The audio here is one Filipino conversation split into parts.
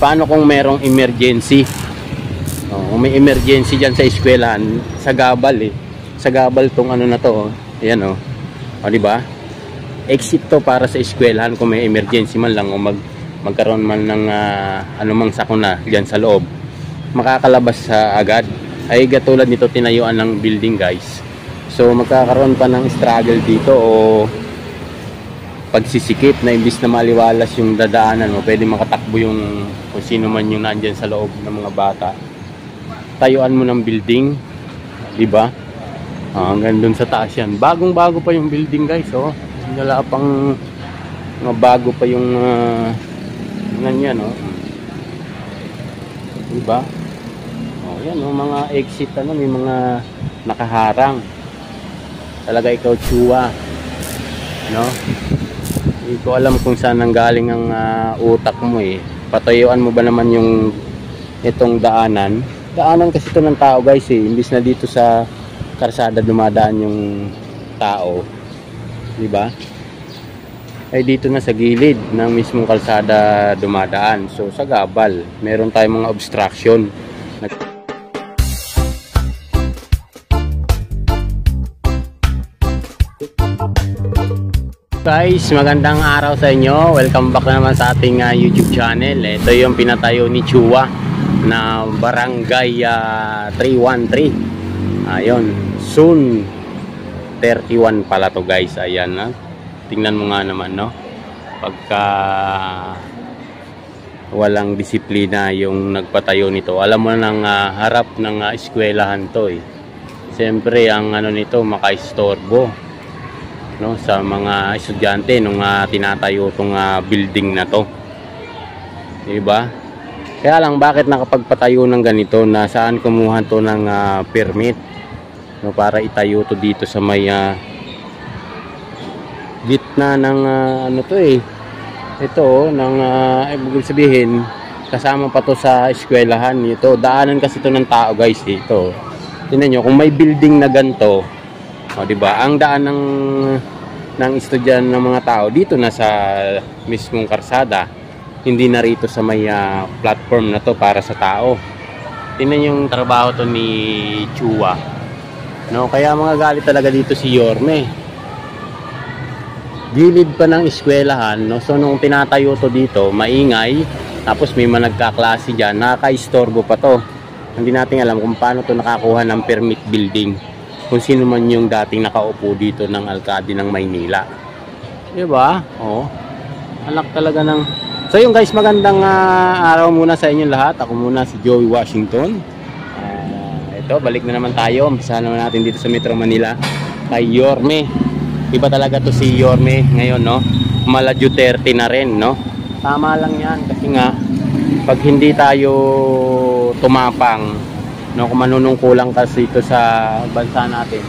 paano kung merong emergency? Kung may emergency dyan sa eskwelahan, sa gabal sa gabal tong ano na to, ayan di ba? Exit to para sa eskwelahan kung may emergency man lang o magkaroon man ng anumang sakuna dyan sa loob, makakalabas agad. Ay katulad nito, tinayuan ng building guys, so magkakaroon pa ng struggle dito o pagsisikip na imbis na maliwalas yung dadaanan mo, pwede makatakbo yung kung sino man yung nandyan sa loob ng mga bata. Tayuan mo ng building, di ba? Hanggang dun sa taas yan. Bagong bago pa yung building guys, wala pang mga bago pa yung ganyan, di ba? Yan, mga exit may mga nakaharang. Talaga ikaw Chua, hindi ko alam kung saan nanggaling ang utak mo Patayuan mo ba naman yung itong daanan kasi ito ng tao guys imbis na dito sa karsada dumadaan yung tao, di ba? Ay dito na sa gilid ng mismong kalsada dumadaan. So sa gabal meron tayong mga obstruction. Guys, magandang araw sa inyo. Welcome back na naman sa ating YouTube channel. Ito yung pinatayo ni Chua na Barangay 313. Ayun, soon 31 pala to guys. Ayan tingnan mo nga naman pagka walang disiplina yung nagpatayo nito. Alam mo nang harap ng eskwelahan to Siyempre ang nito makaistorbo sa mga estudyante nung tinatayo itong building na to, diba? Kaya lang bakit nakapagpatayo ng ganito, na saan kumuha to ng permit para itayo to dito sa may gitna ng ito ng ibig sabihin kasama pa to sa eskwelahan. Ito daanan kasi to ng tao guys. Ito tingnan nyo, kung may building na ganito, diba, ang daan ng estudyante ng mga tao dito na sa mismong karsada, hindi na rito sa may platform na to para sa tao. Tingnan yung trabaho to ni Chua, kaya mga galit talaga dito si Yorme. Gilid pa ng eskwelahan, so nung tinatayo to dito maingay, tapos may mga nagkaklase dyan, nakakaistorbo pa to. Hindi natin alam kung paano to nakakuha ng permit building, kung sino man yung dating nakaupo dito ng alkalde ng Maynila, diba? Alak talaga ng... So yun guys, magandang araw muna sa inyo lahat. Ako muna si Joey Washington. Ito, balik na naman tayo. Umpisahan naman natin dito sa Metro Manila kay Yorme. Iba talaga to si Yorme ngayon, Mala Duterte na rin, Tama lang yan kasi nga pag hindi tayo tumapang, kung manunungkulang kasi ito sa bansa natin,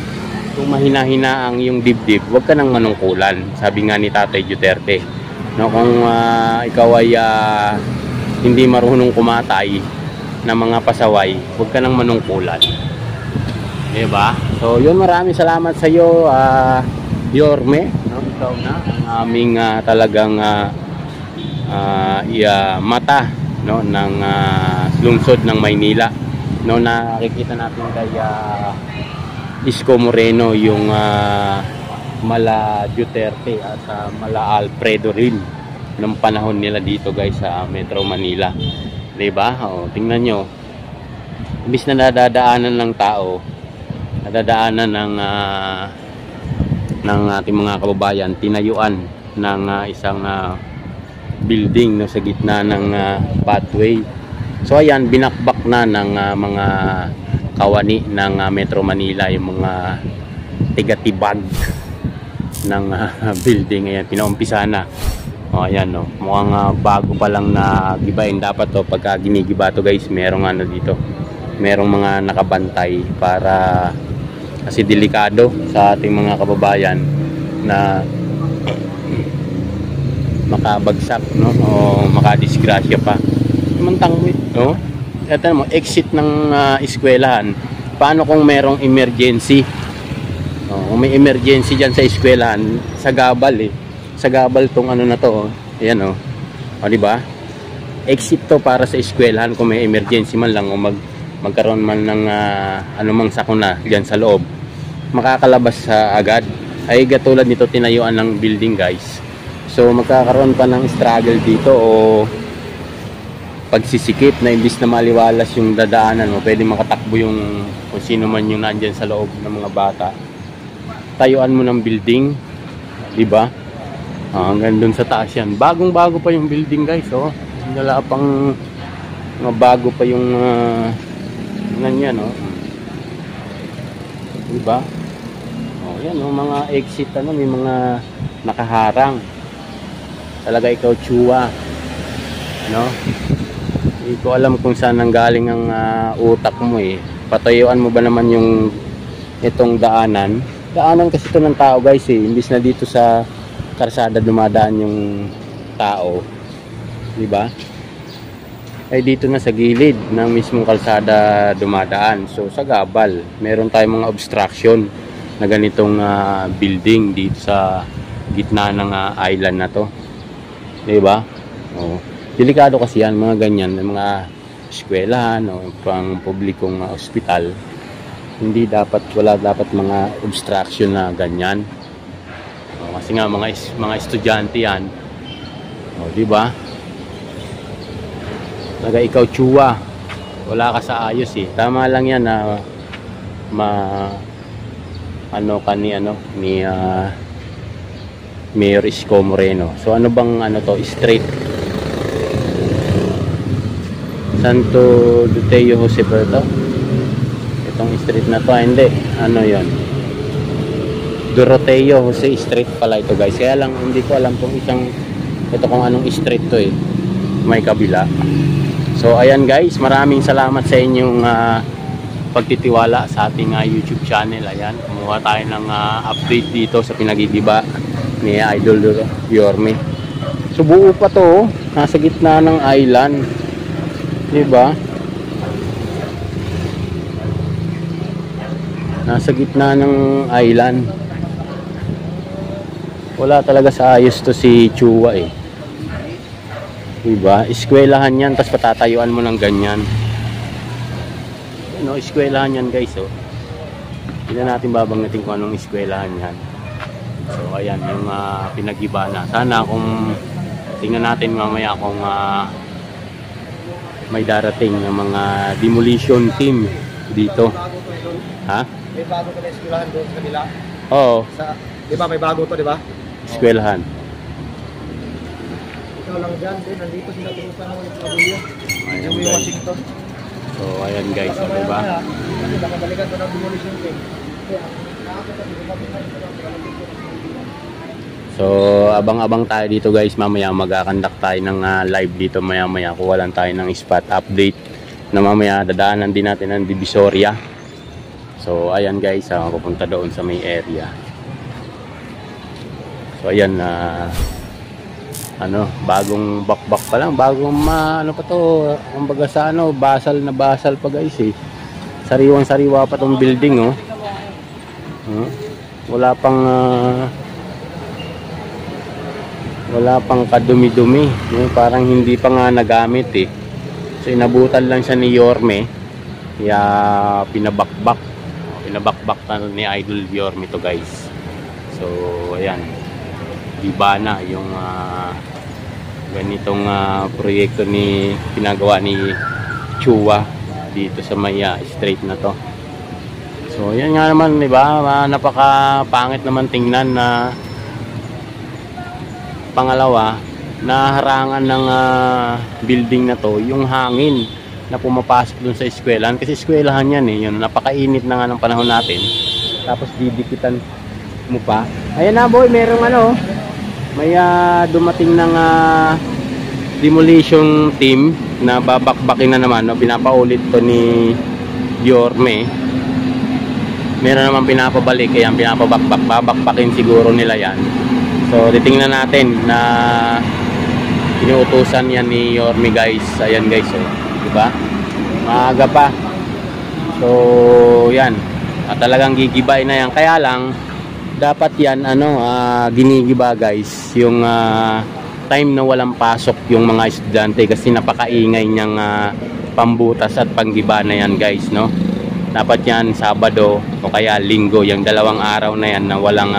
kung mahina-hina ang yung dibdib, huwag ka nang manungkulan, sabi nga ni Tatay Duterte. Kung ikaw ay hindi marunong kumatay ng mga pasaway, huwag ka nang manungkulan, diba? So yun, maraming salamat sa iyo Yorme, ikaw na ang aming talagang mata ng lungsod ng Maynila. Nakikita natin kay Isko Moreno yung Mala Duterte at Mala Alfredo rin ng panahon nila dito guys sa Metro Manila, diba? Tingnan nyo, imbis na nadadaanan ng tao, nadadaanan ng ating mga kababayan, tinayuan ng isang building sa gitna ng pathway. So ayan, binakbak na ng mga kawani ng Metro Manila yung mga tigatibag ng building. Ayan, pinaumpisa na. Ayan, mukhang bago pa lang na gibain. Dapat pagka ginigiba to guys, merong dito, merong mga nakabantay para kasi delikado sa ating mga kababayan na makabagsak o makadisgrasya pa. Mantangwit, Ito mo, exit ng eskwelahan. Paano kung merong emergency? Kung may emergency dyan sa eskwelahan, sa gabal sa gabal tong na to, ayan diba? exit to para sa eskwelahan kung may emergency man lang o magkaroon man ng anumang sakuna diyan sa loob, makakalabas agad. Ay katulad nito, tinayuan ng building guys, so magkakaroon pa ng struggle dito o pagsisikip na imbis na maliwalas yung dadaanan mo, pwede makatakbo yung kung sino man yung nandyan sa loob ng mga bata. Tayuan mo ng building, di ba? Hanggang dun sa taas yan. Bagong bago pa yung building guys, oh. Wala pang mga bago pa yung ganyan, oh. Di ba? Oh, yan, oh, mga exit, may mga nakaharang. Talaga ikaw, Chua, no? Hindi ko alam kung saan nanggaling ang utak mo eh. Patayuan mo ba naman yung itong daanan? Daanan kasi ito ng tao guys eh. Imbis na dito sa karsada dumadaan yung tao, di ba? Ay dito na sa gilid ng mismong kalsada dumadaan. So sa gabal, meron tayong mga obstruction na ganitong building dito sa gitna ng island na to, di ba? Oh. Delikado kasi yan, mga ganyan, mga eskwelahan o pang publikong ospital. Hindi dapat, wala dapat mga obstruction na ganyan. O, kasi nga mga estudyante yan. O, di ba? Talaga ikaw, Chua, wala ka sa ayos eh. Tama lang yan na ni Mayor Isko Moreno. So ano bang street? Santo Duteo Jose Berto. Itong street na to, hindi. Ano yon? Doroteo Jose Street pala ito guys. Kaya lang hindi ko alam kung kung anong street to eh. May kabila. So ayan guys, maraming salamat sa inyong pagtitiwala sa ating YouTube channel. Ayan, kumuha tayo ng update dito sa pinagigiba ni Idol Yorme. So buo pa to, nasa gitna ng island. Diba? Nasa gitna ng island. Wala talaga sa ayos to si Chua eh. Diba? Eskwelahan yan, tapos patatayuan mo ng ganyan. Ano, eskwelahan yan guys, oh. Hindi na natin babanggitin kung anong eskwelahan yan. So ayan, yung pinag-iba na. Sana kung tingnan natin mamaya kung may darating ng mga demolition team dito. Ha? May bago to na eskwelahan doon sa kabila. Oo. Di ba may bago to, di ba? Eskwelahan. Ikaw lang dyan, nandito sila tumutan ng pabulyo. Yung Washington. So ayan guys, so, diba? Nakabalikan to ng demolition team. So abang-abang tayo dito guys, mamaya mag-conduct tayo ng live dito maya-maya, kuha lang tayo ng spot update na mamaya dadaanan din natin ng Divisoria. So ayan guys, pupunta doon sa may area. So ayan, bagong bakbak pa lang, bagong pa to, kumbaga sa basal na basal pa guys eh. Sariwang sariwa pa tong building, oh. Wala pang kadumi-dumi, parang hindi pa nga nagamit eh. So inabutan lang siya ni Yorme, kaya pinabakbak ni Idol Yorme to guys. So ayan, iba na yung ganitong proyekto pinagawa ni Chua dito sa Maya Street na to. So yan nga naman, diba, napaka-pangit naman tingnan na pangalawa, naharangan ng building na to yung hangin na pumapasok dun sa eskwelahan, kasi eskwelahan yan eh, yun, napakainit na nga ng panahon natin, tapos didikitan mo pa. Ayan na boy, merong may dumating ng demolition team na babakbakin na naman, pinapaulit to ni Yorme. Meron naman pinapabalik, kaya babakbakin siguro nila yan. So titingnan natin na inuutusan yan ni Yorme guys. Ayan guys, diba? Maaga pa. So yan, talagang gigibay na yan. Kaya lang dapat yan ginigiba guys, yung time na walang pasok yung mga estudyante kasi napakaingay niyang pambutas at panggiba na yan guys, no? Dapat yan Sabado o kaya Linggo, yung 2 araw na yan na walang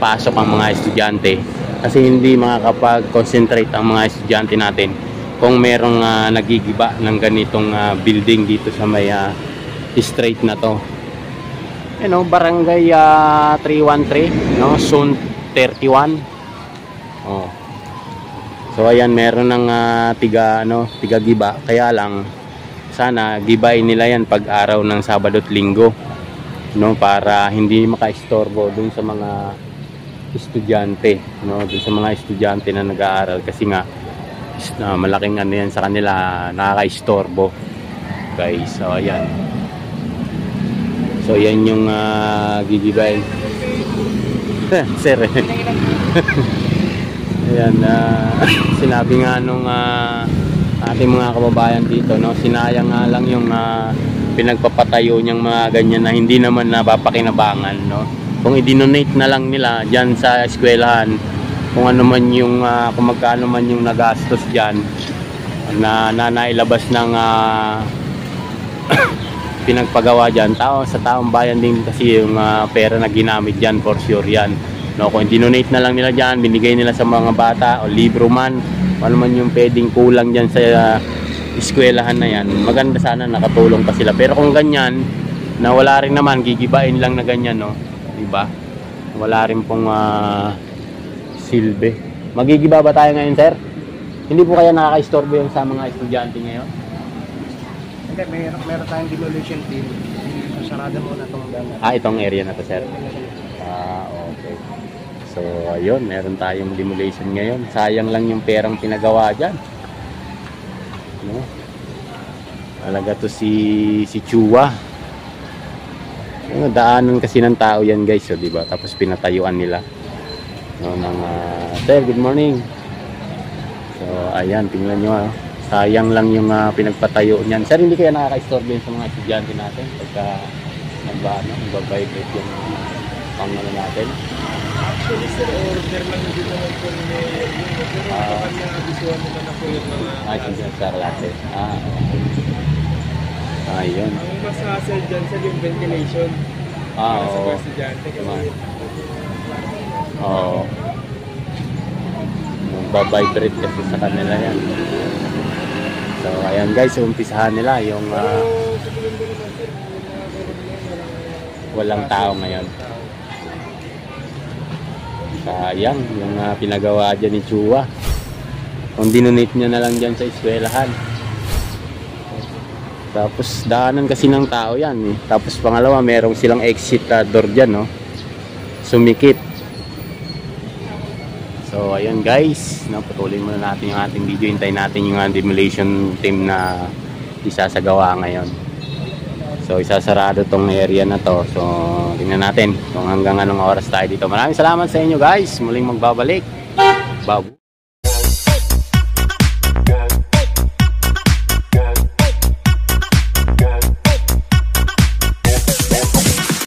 pasok ang mga estudyante kasi hindi makakapag-concentrate ang mga estudyante natin kung merong nagigiba ng ganitong building dito sa may street na to. You know, Barangay 313, no? Zone 31. Oh. So ayan, meron ng tiga giba, kaya lang sana gibain nila yan pag araw ng Sabado at Linggo, no, para hindi makaistorbo dun sa mga estudyante, no, dun sa mga estudyante na nag-aaral kasi nga malaking ano yan sa kanila, nakakaistorbo guys. So ayan, so yan yung gigibain sir. Ayan, sinabi nga nung ating mga kababayan dito, no, sinayang nga lang yung pinagpapatayo niyang mga ganyan na hindi naman napapakinabangan, no. Kung i-donate na lang nila diyan sa eskwelahan, kung ano man yung kung magkano man yung nagastos diyan na nailabas ng pinagpagawa diyan, sa taong bayan din kasi yung pera na ginamit diyan, for sure yan, no. Kung i-donate na lang nila diyan, binigay nila sa mga bata o libro man, ano man yung pwedeng kulang dyan sa eskwelahan na yan, maganda sana nakatulong pa sila. Pero kung ganyan na wala rin naman, gigibain lang na ganyan, no, diba, wala rin pong silbi. Magigiba ba tayo ngayon, sir? Hindi po kaya nakaka-istorbo yung sa mga estudyante ngayon? Hindi, meron tayong demolition team. Sarada muna itong dana. Itong area na to, sir. Okay. So, ayun, meron tayong demolition ngayon. Sayang lang yung perang pinagawa dyan. No? Talaga to si Chua. Daanan kasi ng tao yan guys, so, diba? Tapos pinatayuan nila. No, sir, good morning. So, ayan, tingnan nyo. Sayang lang yung pinagpatayo niyan. Sir, hindi kaya nakaka-istorbo yun sa mga estudyante natin pagka nag-vibrate yung pangano natin? Actually, sir, order lang din naman po ni Mayor yun. Pero baka na-visual naman ako yung mga sa klase. Ayun. Ang mas hassle dyan, sir, yung ventilation. Para sa mga estudyante. Oo. Babibrate kasi sa kanila yan. So, ayan guys, umpisahan nila yung walang tao ngayon. Sayang yung pinagawa dyan ni Chua. Kung dinonate niya na lang dyan sa eskwelahan. Tapos daanan kasi ng tao yan, eh. Tapos pangalawa, merong silang exit door dyan, no? Sumikip. So ayun guys, patuloy muna natin yung ating video. Hintayin natin yung demolition team na isasagawa ngayon. So isasarado tong area na to. So tingnan natin kung hanggang anong oras tayo dito. Maraming salamat sa inyo guys. Muling magbabalik. Babu.